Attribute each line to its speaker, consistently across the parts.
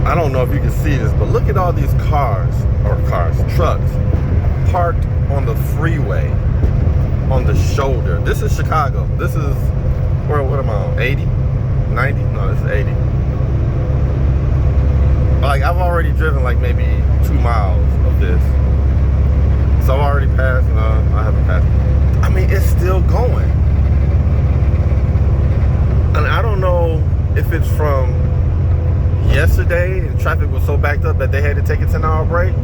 Speaker 1: I don't know if you can see this, but look at all these trucks parked on the freeway on the shoulder. This is Chicago. This is, what am I on, 80? 90? No, this is 80. Like, I've already driven like maybe 2 miles of this. So I've already passed, no, I haven't passed. I mean, it's still going. And I don't know if it's from yesterday and traffic was so backed up that they had to take a 10-hour break.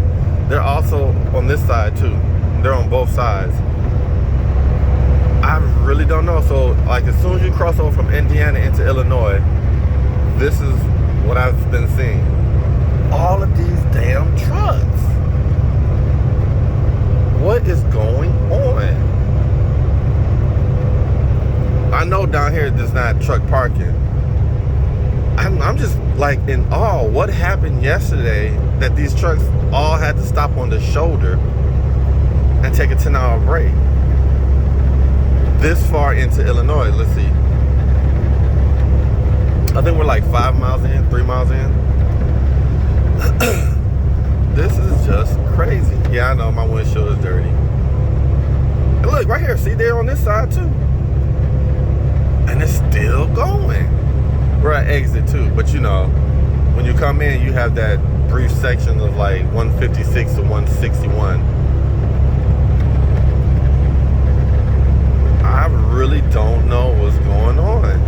Speaker 1: They're also on this side too. They're on both sides. I really don't know. So like as soon as you cross over from Indiana into Illinois, this is what I've been seeing. All of these damn trucks. What is going on? I know down here there's not truck parking. I'm just like in awe. What happened yesterday that these trucks all had to stop on the shoulder and take a 10-hour break? This far into Illinois, let's see. I think we're like 5 miles in, 3 miles in. This is just crazy. Yeah, I know my windshield is dirty. And look, right here, see, they're on this side too. And it's still going. We're at exit too, but you know, when you come in, you have that brief section of like 156 to 161. I really don't know what's going on.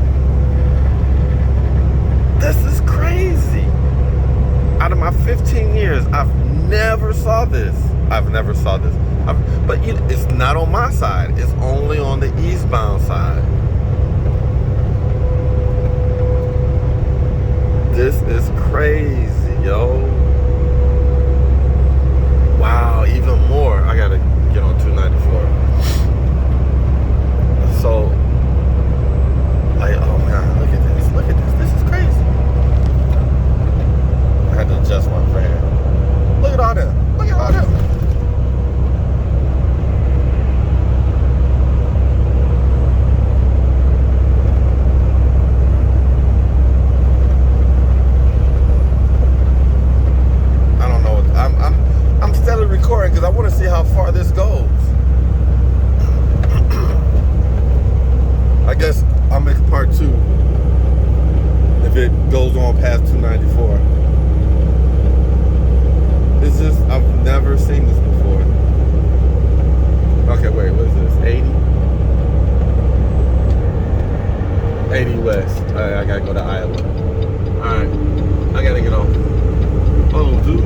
Speaker 1: This is crazy. Out of my 15 years, I've never saw this. But it's not on my side. It's only on the eastbound side. This is crazy, yo. Wow, even more. I gotta get on 294. So, like, oh my God, look at this. Look at this. This is crazy. I had to adjust my fan. Look at all that. Look at all that. I'm steadily recording because I want to see how far this goes. I guess I'll make part 2 if it goes on past 294. It's just, I've never seen this before. Okay, wait, what is this? 80? 80 west. Alright, I gotta go to Iowa. Alright, I gotta get off. Oh, dude.